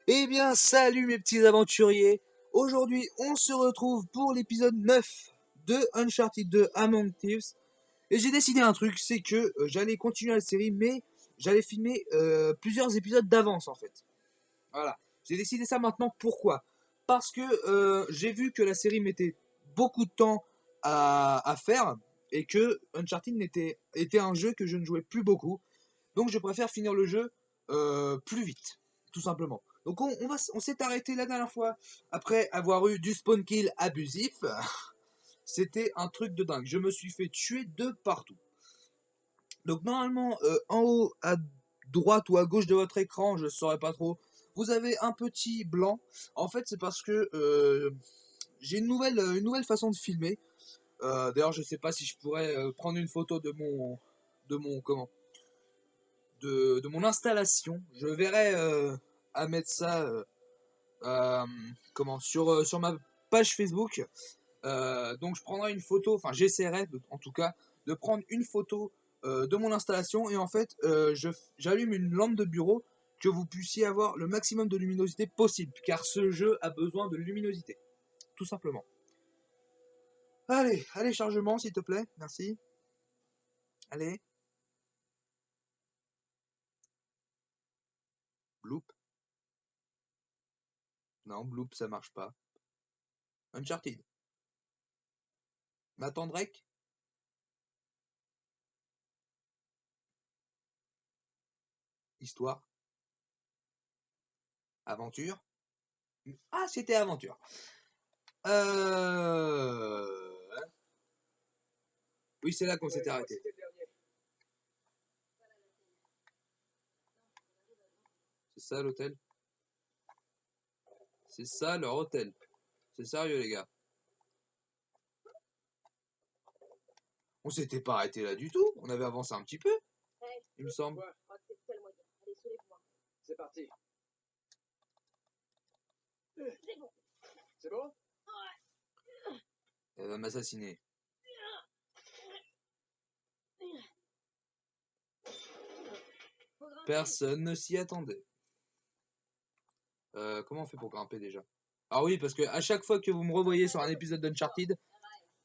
Eh bien, salut mes petits aventuriers. Aujourd'hui, on se retrouve pour l'épisode 9 de Uncharted 2 Among Thieves. Et j'ai décidé un truc, c'est que j'allais continuer la série, mais j'allais filmer plusieurs épisodes d'avance en fait. Voilà. J'ai décidé ça maintenant. Pourquoi? Parce que j'ai vu que la série mettait beaucoup de temps à faire et que Uncharted était un jeu que je ne jouais plus beaucoup. Donc je préfère finir le jeu plus vite, tout simplement. Donc on s'est arrêté la dernière fois après avoir eu du spawn kill abusif. C'était un truc de dingue. Je me suis fait tuer de partout. Donc normalement, en haut à droite ou à gauche de votre écran, je ne saurais pas trop, vous avez un petit blanc. En fait, c'est parce que j'ai une nouvelle façon de filmer. D'ailleurs, je ne sais pas si je pourrais prendre une photo de mon comment, de mon installation. Je verrai à mettre ça sur ma page Facebook. Donc je prendrai une photo, enfin j'essaierai en tout cas de prendre une photo de mon installation et en fait j'allume une lampe de bureau que vous puissiez avoir le maximum de luminosité possible car ce jeu a besoin de luminosité, tout simplement. Allez, chargement s'il te plaît, merci. Allez, bloop. Non, bloop ça marche pas. Uncharted. Nathan Drake. Histoire. Aventure. Ah, c'était aventure. Euh... Oui, c'est là qu'on s'était arrêté. C'est ça l'hôtel. C'est ça leur hôtel. C'est sérieux les gars. On s'était pas arrêté là du tout. On avait avancé un petit peu, il me semble. C'est parti. C'est bon? Elle va m'assassiner. Personne ne s'y attendait. Comment on fait pour grimper déjà? Ah oui, parce que à chaque fois que vous me revoyez sur un épisode d'Uncharted,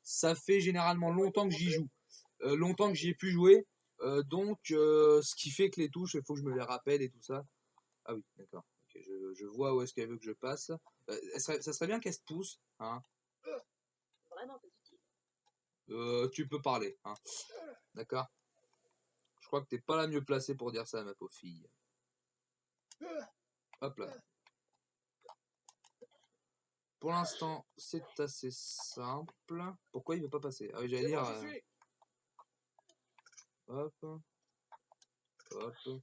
ça fait généralement longtemps que j'y joue. Longtemps que j'y ai pu jouer. Ce qui fait que les touches, il faut que je me les rappelle et tout ça. Ah oui, d'accord. Ok, je vois où est-ce qu'elle veut que je passe. Ça serait bien qu'elle se pousse. Hein. Tu peux parler. Hein. D'accord. Je crois que t'es pas la mieux placée pour dire ça, ma pauvre fille. Hop là. Pour l'instant, c'est assez simple. Pourquoi il veut pas passer? Ah oui, j'allais dire. Hop, hop.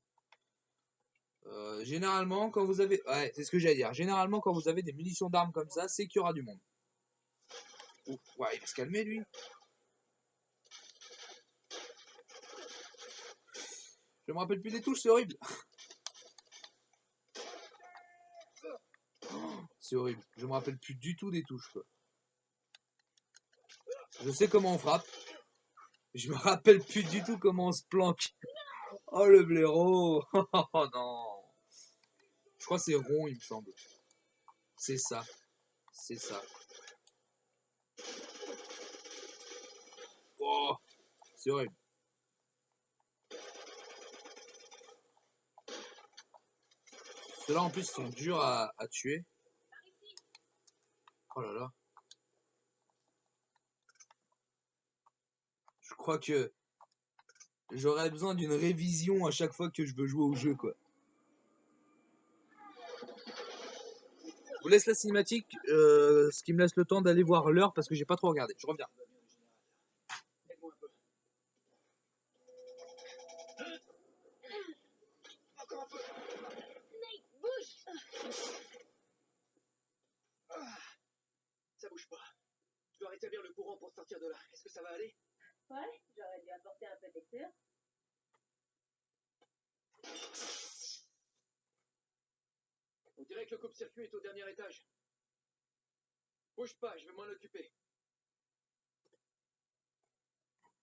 Généralement, quand vous avez. Ouais, c'est ce que j'allais dire. Généralement, quand vous avez des munitions d'armes comme ça, c'est qu'il y aura du monde. Ouf, ouais, il va se calmer, lui. Je me rappelle plus des touches, c'est horrible. C'est horrible. Je me rappelle plus du tout des touches, quoi. Je sais comment on frappe. Je me rappelle plus du tout comment on se planque. Oh le blaireau. Oh non. Je crois que c'est rond, il me semble. C'est ça. C'est ça. Oh, c'est horrible. Ceux-là en plus sont durs à tuer. Oh là là. Je crois que j'aurais besoin d'une révision à chaque fois que je veux jouer au jeu, quoi. Je vous laisse la cinématique, ce qui me laisse le temps d'aller voir l'heure parce que j'ai pas trop regardé. Je reviens. Encore un peu. Nate, bouge. Ça bouge pas. Je dois rétablir le courant pour sortir de là. Est-ce que ça va aller? Ouais, j'aurais dû apporter un protecteur. On dirait que le coupe-circuit est au dernier étage. Bouge pas, je vais m'en occuper.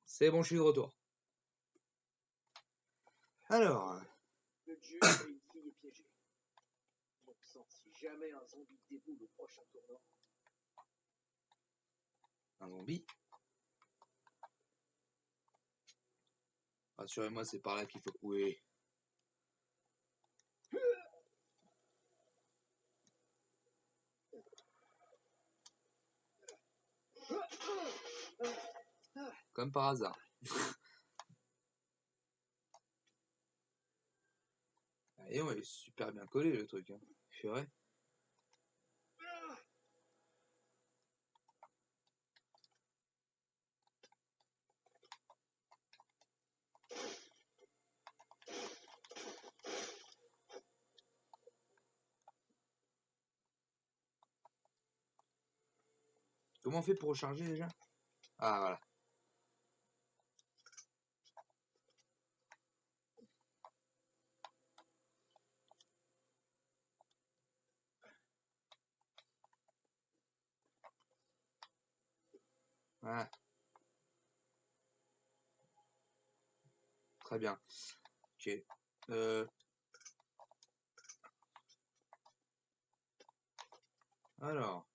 C'est bon, je suis de retour. Alors, Le dieu et une fille piégée. Donc intéressante si jamais un zombie déboule au prochain tournant. Un zombie? Rassurez-moi, c'est par là qu'il faut... Oui. Comme par hasard. Et ouais, il est super bien collé le truc. Hein. C'est vrai. Comment on fait pour recharger déjà? Ah voilà. Voilà. Très bien. Ok. Alors.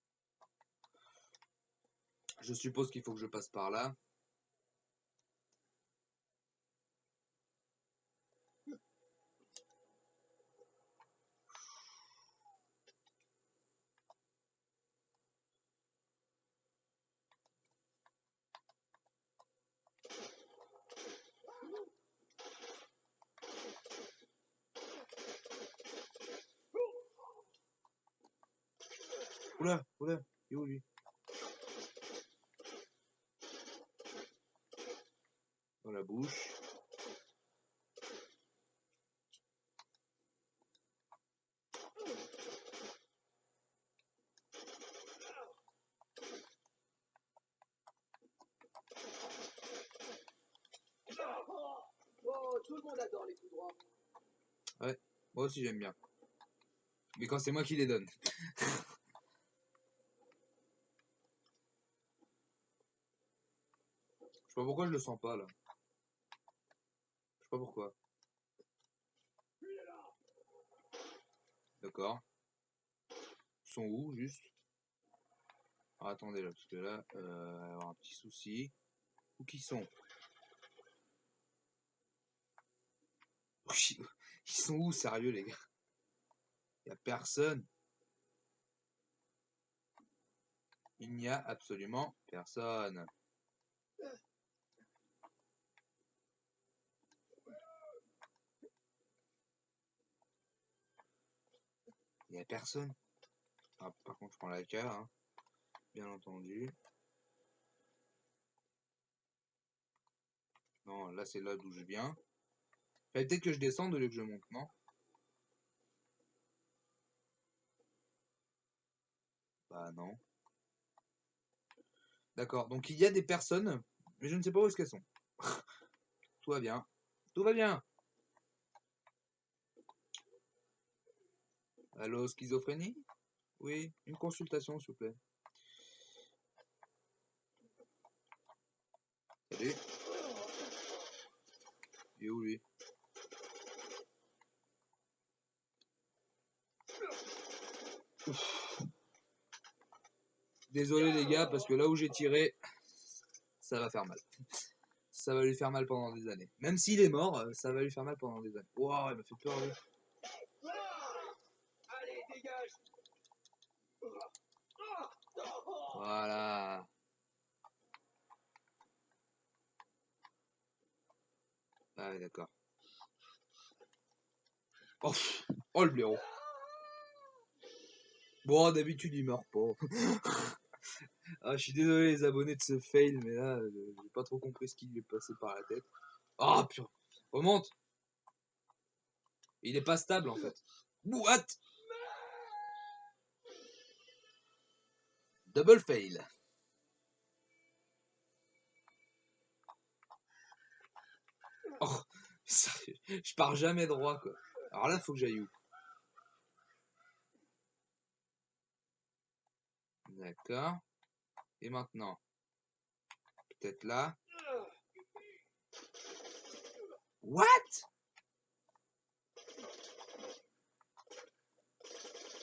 Je suppose qu'il faut que je passe par là. Oula, oula, il est où lui? Dans la bouche. Oh, tout le monde adore les coups droits. Ouais, moi aussi j'aime bien. Mais quand c'est moi qui les donne. Je sais pas pourquoi je le sens pas là. Je sais pas pourquoi. D'accord. Ils sont où juste? Ah, attendez là, parce que là, il va y avoir un petit souci. Où qu'ils sont? Ils sont où, sérieux les gars? Il y a personne. Il n'y a absolument personne. Il n'y a personne. Ah, par contre, je prends la carte, hein, bien entendu. Non, là c'est là d'où je viens. Fallait peut-être que je descende au lieu que je monte, non? Bah non. D'accord, donc il y a des personnes, mais je ne sais pas où est-ce qu'elles sont. Tout va bien. Tout va bien. Allô, schizophrénie? Oui, une consultation, s'il vous plaît. Salut. Il est où lui? Désolé les gars, parce que là où j'ai tiré, ça va faire mal. Ça va lui faire mal pendant des années. Même s'il est mort, ça va lui faire mal pendant des années. Wow, il m'a fait peur lui. Allez, dégage. Voilà. Ah ouais, d'accord. Oh, oh le blaireau. Bon, d'habitude il meurt pas. Ah, je suis désolé les abonnés de ce fail, mais là, j'ai pas trop compris ce qui lui est passé par la tête. Ah, putain. Remonte. Il est pas stable en fait. What? Double fail. Oh, sérieux, je pars jamais droit quoi. Alors là, faut que j'aille où? D'accord. Et maintenant? Peut-être là. What?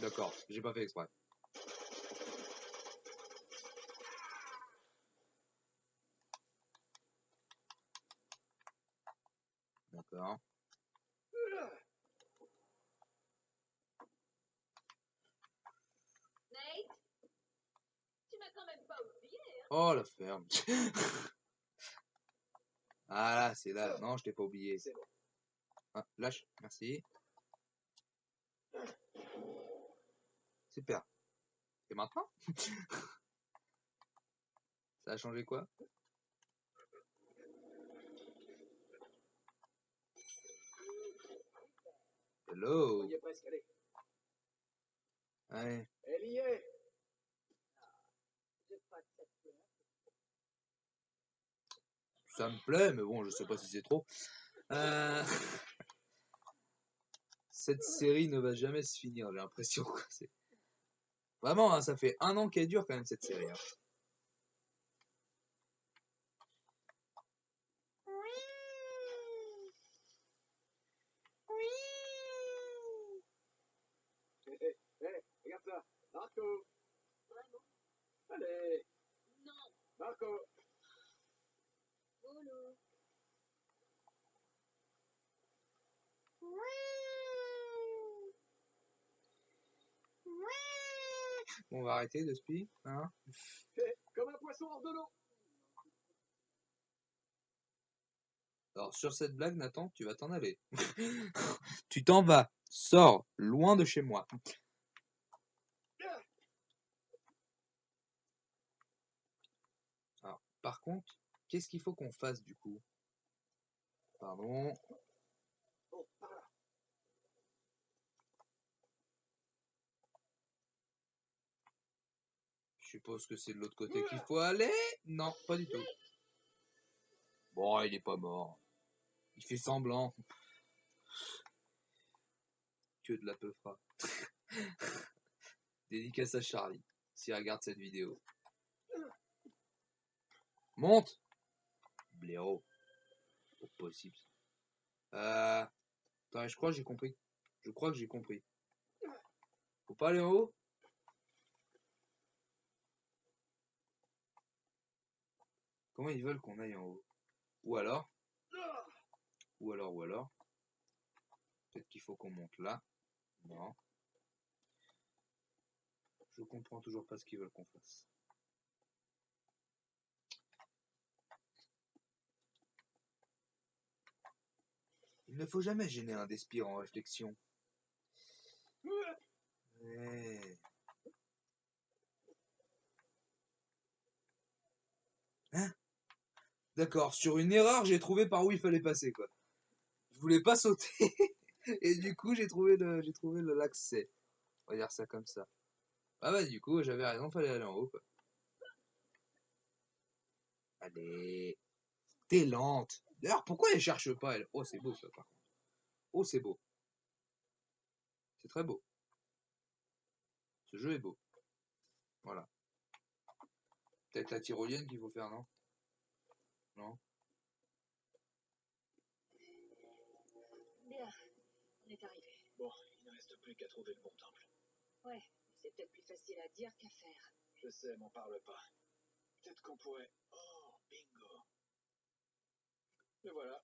d'accord, j'ai pas fait exprès. D'accord. Nate, tu m'as quand même pas oublié, hein? Oh, la ferme. Ah là, c'est là. Non, je t'ai pas oublié. C'est bon. Ah, lâche, merci. Super. Et maintenant? Ça a changé quoi? Hello. On y est presque, allez. Ouais. Elle y est. Je crois que ça te plaît. Ça me plaît, mais bon, je sais pas si c'est trop. Euh, Cette série ne va jamais se finir, j'ai l'impression, quoi. Vraiment, hein, ça fait 1 an qu'elle dure quand même cette série, hein. Hé, hé, hé, regarde ça. Marco. Vraiment? Allez. Non. Marco. Boulot. Bon, on va arrêter de spi, hein. Hé, comme un poisson hors de l'eau. Alors, sur cette blague, Nathan, tu vas t'en aller. Tu t'en vas. Sors, loin de chez moi. Alors, par contre, qu'est-ce qu'il faut qu'on fasse du coup? Pardon. Bon, par là. Je suppose que c'est de l'autre côté qu'il faut aller? Non, pas du tout. Bon, il est pas mort. Il fait semblant. Que de la peufra. Dédicace à Charlie, s'il regarde cette vidéo. Monte! Blaireau. Pas possible. Attends, je crois que j'ai compris. Je crois que j'ai compris. Faut pas aller en haut? Comment ils veulent qu'on aille en haut? Ou alors? Ou alors? Peut-être qu'il faut qu'on monte là. Non. Je comprends toujours pas ce qu'ils veulent qu'on fasse. Il ne faut jamais gêner un Despire en réflexion. Ouais. Hein? D'accord, sur une erreur, j'ai trouvé par où il fallait passer, quoi. Je voulais pas sauter, et du coup, j'ai trouvé l'accès. On va dire ça comme ça. Ah bah, du coup, j'avais raison, fallait aller en haut, quoi. Allez. T'es lente. D'ailleurs, pourquoi elle cherche pas, elle? Oh, c'est beau, ça, par contre. Oh, c'est beau. C'est très beau. Ce jeu est beau. Voilà. Peut-être la tyrolienne qu'il faut faire, non? Non? Bien, on est arrivé. Bon, il ne reste plus qu'à trouver le bon temple. Ouais, c'est peut-être plus facile à dire qu'à faire. Je sais, m'en parle pas. Peut-être qu'on pourrait... Oh, bingo. Et voilà.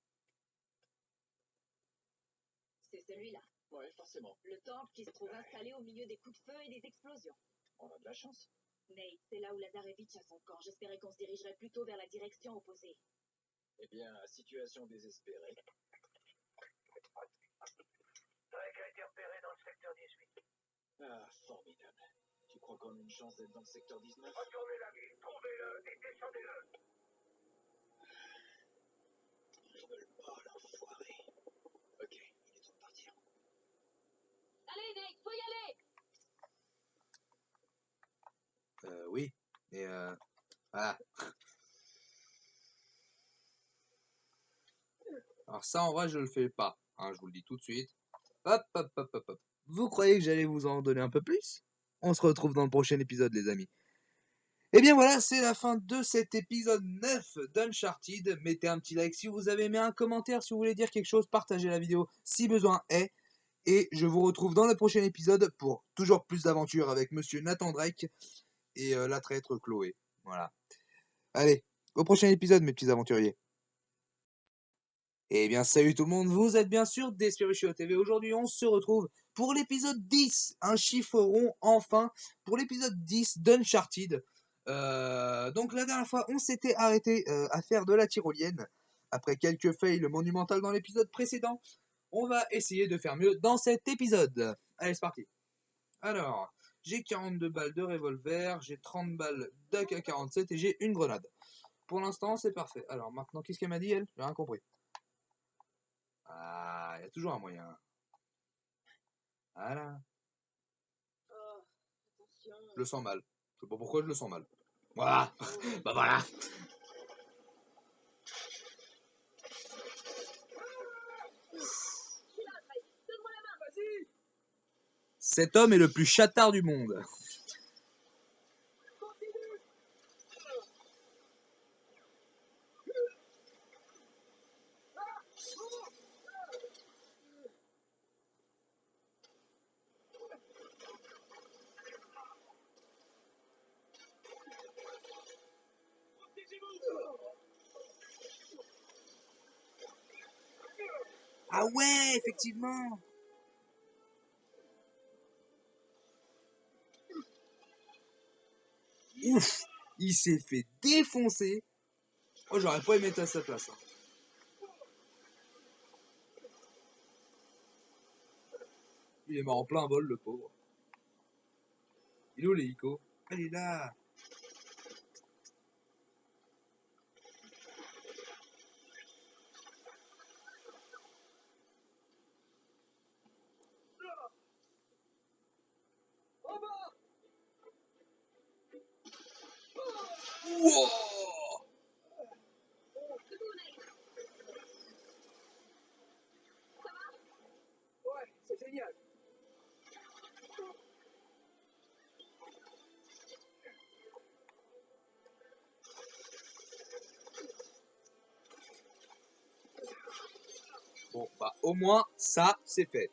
C'est celui-là. Ouais, forcément. Le temple qui se trouve installé au milieu des coups de feu et des explosions. On a de la chance. Nate, c'est là où Lazarevitch a son camp. J'espérais qu'on se dirigerait plutôt vers la direction opposée. Eh bien, situation désespérée. Drake a été repéré dans le secteur 18. Ah, formidable. Tu crois qu'on a une chance d'être dans le secteur 19? Retournez la ville, trouvez-le et descendez-le. Ils veulent pas, l'enfoiré. Ok, il est temps de partir. Allez, Nate, faut y aller! Oui. Et voilà. Alors ça, en vrai, je le fais pas. Hein, je vous le dis tout de suite. Hop, hop, hop, hop, hop. Vous croyez que j'allais vous en donner un peu plus? On se retrouve dans le prochain épisode, les amis. Et bien voilà, c'est la fin de cet épisode 9 d'Uncharted. Mettez un petit like si vous avez aimé, un commentaire si vous voulez dire quelque chose, partagez la vidéo si besoin est. Et je vous retrouve dans le prochain épisode pour toujours plus d'aventures avec Monsieur Nathan Drake et la traître Chloé. Voilà. Allez, au prochain épisode, mes petits aventuriers. Eh bien, salut tout le monde, vous êtes bien sûr Despiritual TV. Aujourd'hui, on se retrouve pour l'épisode 10, un chiffre rond enfin, pour l'épisode 10 d'Uncharted. Donc la dernière fois, on s'était arrêté à faire de la tyrolienne. Après quelques fails monumentales dans l'épisode précédent, on va essayer de faire mieux dans cet épisode. Allez, c'est parti. Alors, j'ai 42 balles de revolver, j'ai 30 balles d'AK-47 et j'ai une grenade. Pour l'instant, c'est parfait. Alors maintenant, qu'est-ce qu'elle m'a dit, elle? J'ai rien compris. Ah, il y a toujours un moyen. Voilà. Oh, attention. Je le sens mal. Je sais pas pourquoi je le sens mal. Voilà. Bah voilà. Donne-moi la main. Vas-y. Cet homme est le plus chatard du monde. Continue. Ah ouais, effectivement. Ouf, il s'est fait défoncer. Oh, j'aurais pas aimé être à sa place. Hein. Il est mort en plein vol, le pauvre. Il est où l'hélico? Elle est là. En bas. Wow. Ouais, c'est génial. Bon, bah au moins, ça, c'est fait.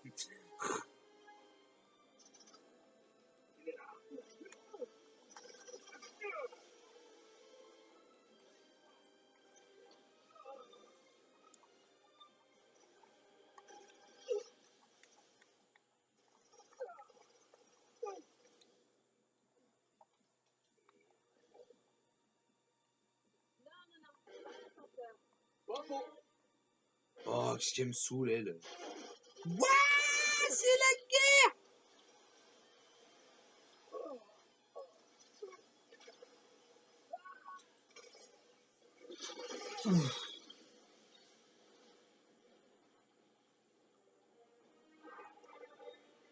Bravo. Oh, qu'est-ce qu'elle me saoule, elle. Ouah, c'est la guerre.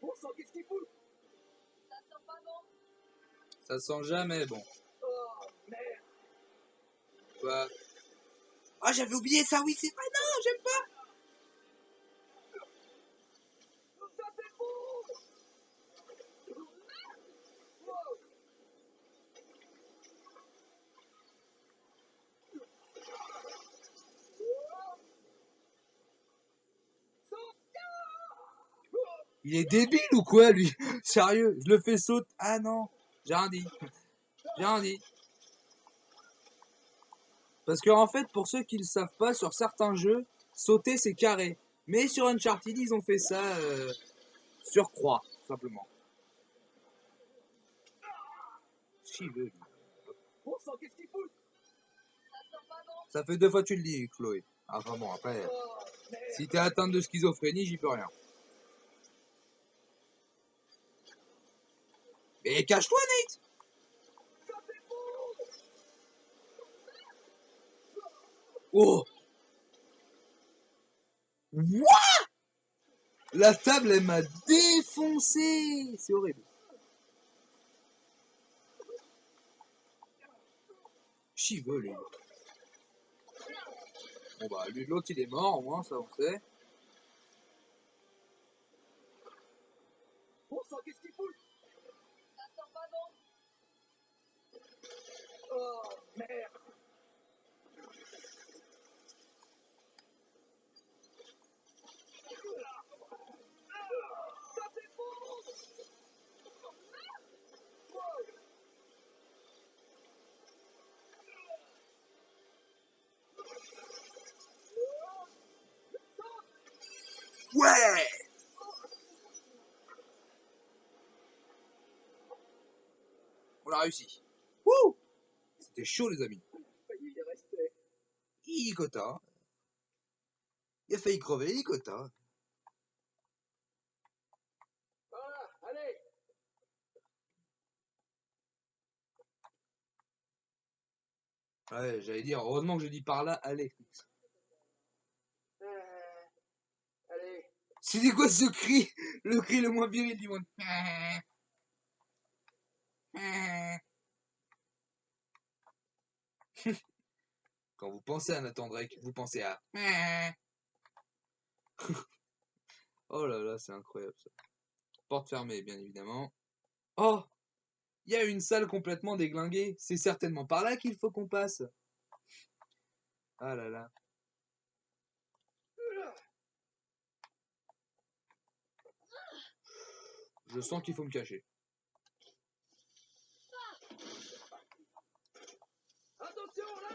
Bon sang, qu'est-ce qu'il fout? Ça sent pas bon. Ça sent jamais bon. Oh, merde. Quoi? Ah, j'avais oublié ça, oui, c'est vrai, non, j'aime pas. Ça c'est bon. Wow. Il est débile ou quoi, lui? Sérieux, je le fais sauter. Ah non, j'ai rien dit. J'ai rien dit. Parce que en fait, pour ceux qui ne le savent pas, sur certains jeux, sauter c'est carré. Mais sur Uncharted, ils ont fait ça sur croix, tout simplement. Si il veut, lui. Bon sang, qu'est-ce qu'il fout? Ça fait 2 fois que tu le dis, Chloé. Ah vraiment, après, Oh, merde. si t'es atteinte de schizophrénie, j'y peux rien. Mais cache-toi, Nate! Ça c'est bon. Oh! What? La table, elle m'a défoncé! C'est horrible. J'y veux, lui. Bon bah, lui, l'autre, il est mort, au moins, ça on sait. Bon sang, qu'est-ce qu'il fout? Oh, merde. Ouais! On l'a réussi. Wouh! C'était chaud, les amis. Failli y rester. Icota. Il a failli crever, Icota. Voilà, allez. Ouais, j'allais dire, heureusement que je dis par là, allez. Allez. C'était quoi ce cri? Le cri le moins viril du monde. Quand vous pensez à Nathan Drake, vous pensez à... Oh là là, c'est incroyable ça. Porte fermée, bien évidemment. Oh! Il y a une salle complètement déglinguée. C'est certainement par là qu'il faut qu'on passe. Ah là là. Je sens qu'il faut me cacher. Attention, là.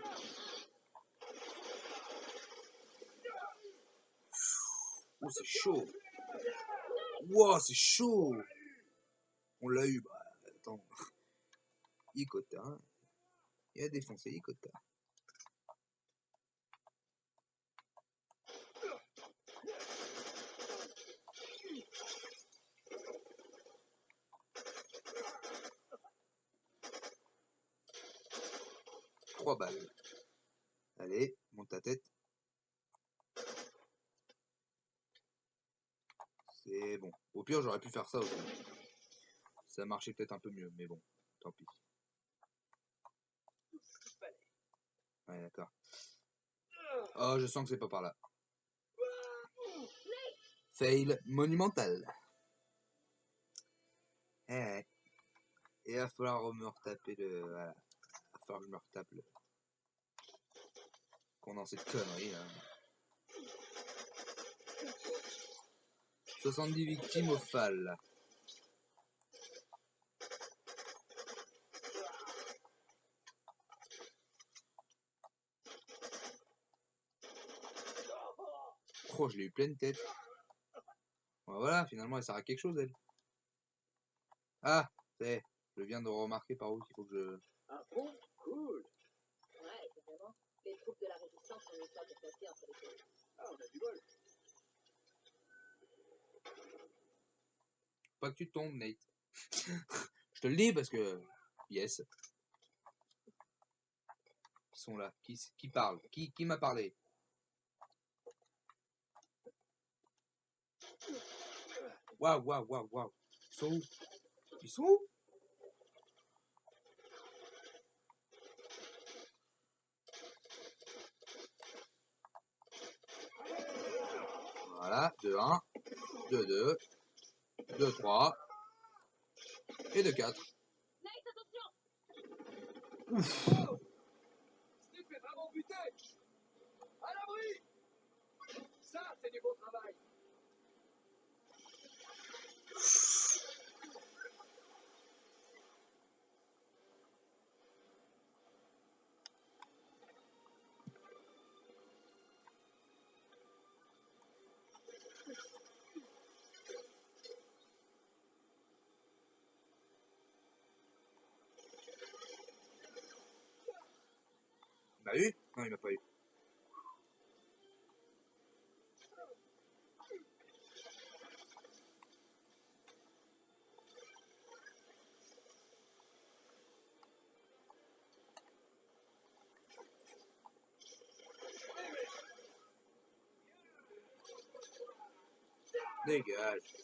Oh, c'est chaud. Wow, c'est chaud. On l'a eu. Bah, attends. Icota. Hein. Il a défoncé Icota. Trois balles. Allez, monte ta tête. C'est bon. Au pire, j'aurais pu faire ça aussi. Ça marchait peut-être un peu mieux, mais bon, tant pis. Ouais, d'accord. Oh, je sens que c'est pas par là. Fail monumental. Eh ouais. Et il va falloir me retaper le... Voilà. Il va falloir que je me retape le... Condenser de conneries, là. 70 victimes au FAL. Oh, je l'ai eu pleine tête. Bon, voilà, finalement, elle sert à quelque chose, elle. Ah, c'est... Je viens de remarquer par où il faut que je... Un pont. Cool. Ouais, évidemment. Les troupes de la résistance ont mis ça pour passer entre les deux. Ah, on a du bol. Pas que tu tombes, Nate. Je te le dis parce que... Yes. Ils sont là. Qui parle? Qui m'a parlé? Waouh, waouh, waouh, waouh. Ils sont où? Ils sont où? Voilà, 2-1, 2-2, 2-3 et 2-4. Nice, attention! Oh, Steve est vraiment buté. À l'abri. Ça, c'est du beau travail. Il m'a eu? Non, il m'a pas eu. Dégage.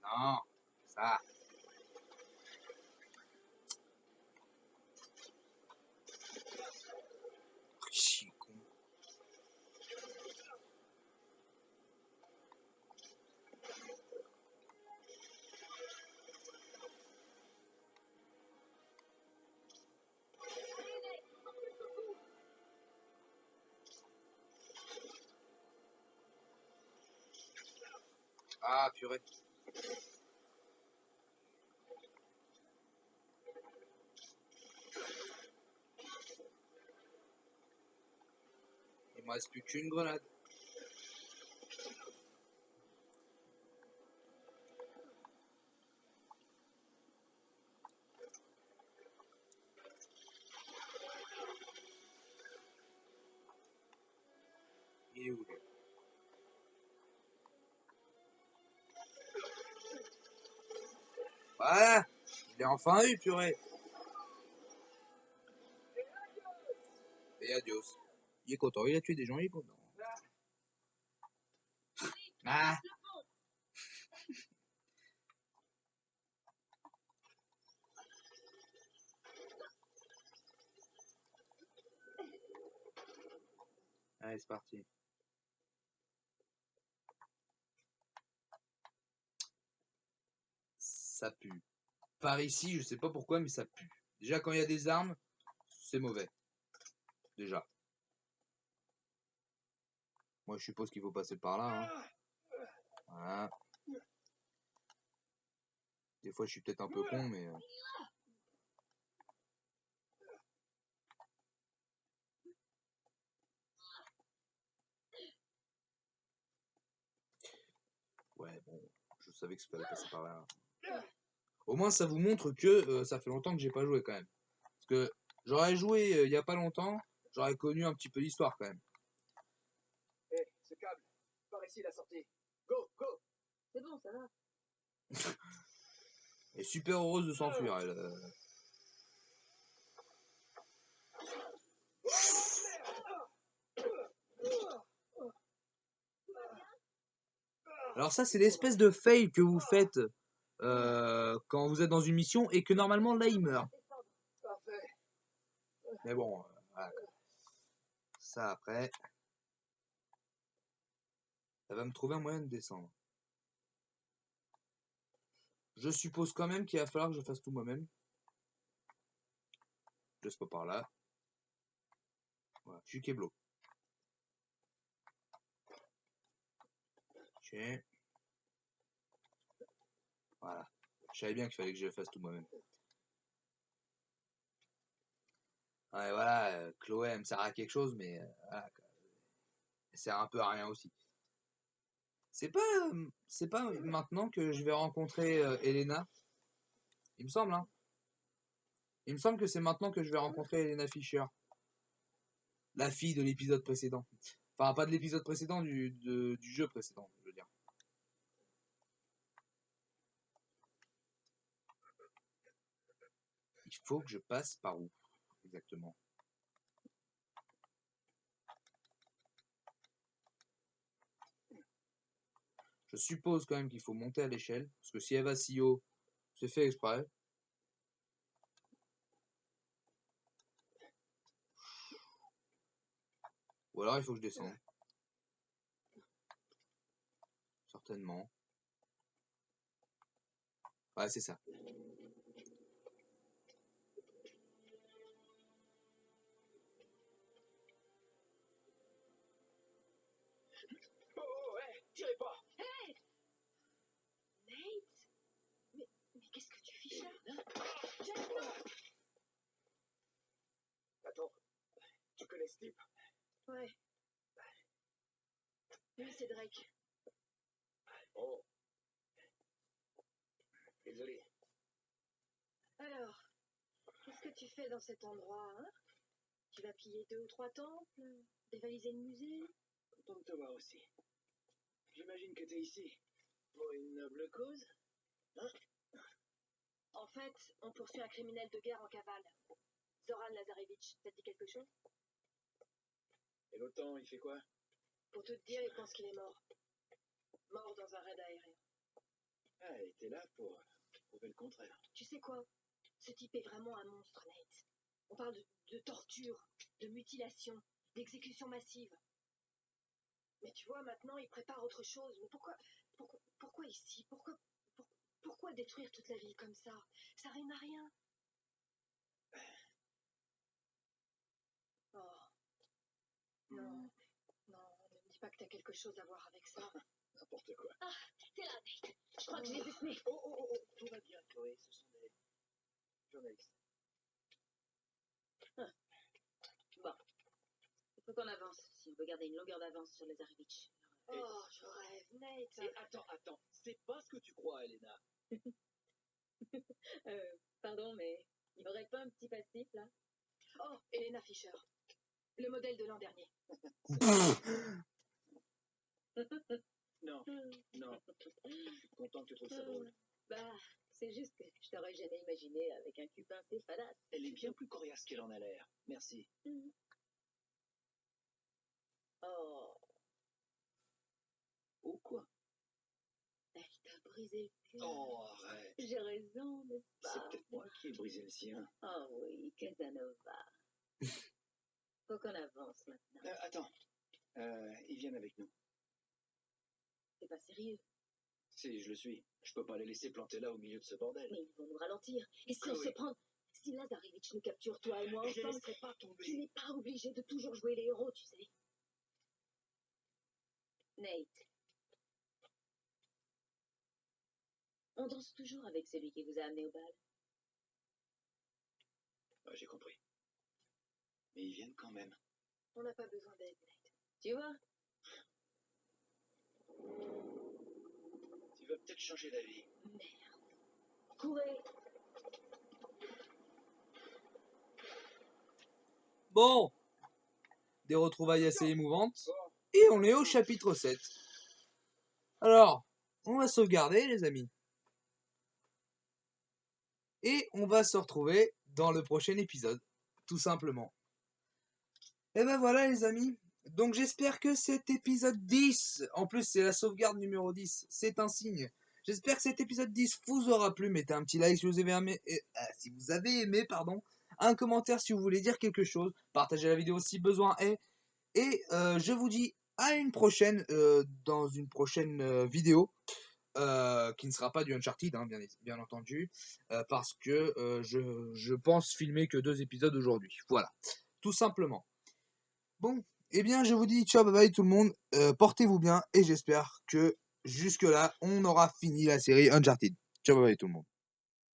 Non, ça. Archi con. Ah, purée. me reste plus qu'une grenade. Il est où lui? Voilà, je l'ai enfin eu, purée. Et adios. Il est content, il a tué des gens, il est content. Ah. Allez, c'est parti. Ça pue. Par ici, je sais pas pourquoi, mais ça pue. Déjà, quand il y a des armes, c'est mauvais. Déjà. Moi, je suppose qu'il faut passer par là. Hein. Voilà. Des fois, je suis peut-être un peu con, mais... Ouais, bon, je savais que ça fallait passer par là. Au moins, ça vous montre que ça fait longtemps que j'ai pas joué, quand même. Parce que j'aurais joué il y a pas longtemps, j'aurais connu un petit peu l'histoire, quand même. Hé, ce câble, par ici la sortie. Go, go. C'est bon, ça va. Elle est super heureuse de s'enfuir, elle. Alors ça, c'est l'espèce de fail que vous faites quand vous êtes dans une mission et que normalement, là, il meurt. Parfait. Mais bon, voilà. Ça, après, ça va me trouver un moyen de descendre. Je suppose quand même qu'il va falloir que je fasse tout moi-même. Je laisse pas par là. Voilà, je suis Keblo. Ok. Voilà. Je savais bien qu'il fallait que je fasse tout moi-même. Ouais, voilà, Chloé, elle me sert à quelque chose, mais voilà, quoi. Elle sert un peu à rien aussi. C'est pas maintenant que je vais rencontrer Elena. Il me semble, hein. Il me semble que c'est maintenant que je vais rencontrer Elena Fisher. La fille de l'épisode précédent. Enfin, pas de l'épisode précédent, du jeu précédent, je veux dire. Il faut que je passe par où, exactement? Je suppose quand même qu'il faut monter à l'échelle, parce que si elle va si haut, c'est fait exprès. Ou alors il faut que je descende. Certainement. Ouais, c'est ça. Oh, oh, hé, tirez pas. Nate? Mais qu'est-ce que tu fiches là? Attends, tu connais ce type? Ouais. Lui, c'est Drake. Oh. Désolé. Alors, qu'est-ce que tu fais dans cet endroit, hein? Tu vas piller 2 ou 3 temples? Dévaliser le musée? Content de te voir aussi. J'imagine que t'es ici pour une noble cause. Hein? En fait, on poursuit un criminel de guerre en cavale. Zoran Lazarevitch, ça te dit quelque chose? Et l'OTAN, il fait quoi? Pour tout te dire, il pense qu'il est mort. Mort dans un raid aérien. Ah, et t'es là pour prouver le contraire. Tu sais quoi? Ce type est vraiment un monstre, Nate. On parle de torture, de mutilation, d'exécution massive. Mais tu vois, maintenant, il prépare autre chose. Mais pourquoi ici? Pourquoi détruire toute la ville comme ça? Ça rime à rien. Oh, non, non, ne me dis pas que t'as quelque chose à voir avec ça. N'importe quoi. Ah, c'est là, Nate. Je crois que je les ai tenus. Oh, oh, oh, oh, tout va bien, Chloé. Ce sont des journalistes. Bon, il faut qu'on avance, sinon on veut garder une longueur d'avance sur Lazarevich. Oh, je rêve, Nate. Et attends, c'est pas ce que tu crois, Elena. Pardon, mais il n'y aurait pas un petit passif, là? Oh, Elena Fisher. Le modèle de l'an dernier. Non, je suis content que tu trouves ça drôle. Bah, c'est juste que je t'aurais jamais imaginé avec un cul pincé fadasse. Elle est bien plus coriace qu'elle en a l'air. Merci. Oh, Oh quoi? elle t'a brisé le cœur. Oh, arrête. J'ai raison, n'est-ce C'est pas? peut-être moi qui ai brisé le sien. Oh oui, Casanova. Faut qu'on avance maintenant. Attends. Ils viennent avec nous. C'est pas sérieux. Si, je le suis. Je peux pas les laisser planter là au milieu de ce bordel. Mais ils vont nous ralentir. Et si on Chloé. se prend... Si Lazarevich nous capture, toi et moi, Je les ensemble, laisserai pas tu tomber. n'es pas obligé de toujours jouer les héros, tu sais. Nate. On danse toujours avec celui qui vous a amené au bal. Ah, j'ai compris. Mais ils viennent quand même. On n'a pas besoin d'aide, Nate. Tu vois? Tu vas peut-être changer d'avis. Courez. Bon, des retrouvailles assez émouvantes. Et on est au chapitre 7. Alors, on va sauvegarder les amis. Et on va se retrouver dans le prochain épisode, tout simplement. Et ben voilà les amis. Donc j'espère que cet épisode 10, en plus c'est la sauvegarde numéro 10, c'est un signe. J'espère que cet épisode 10 vous aura plu. Mettez un petit like si vous avez aimé, pardon. Un commentaire si vous voulez dire quelque chose. Partagez la vidéo si besoin est. Et je vous dis à une prochaine, dans une prochaine vidéo. Qui ne sera pas du Uncharted, hein, bien entendu, parce que je pense filmer que 2 épisodes aujourd'hui. Voilà, tout simplement. Bon, eh bien, je vous dis ciao, bye bye tout le monde, portez-vous bien, et j'espère que jusque-là, on aura fini la série Uncharted. Ciao, bye bye tout le monde.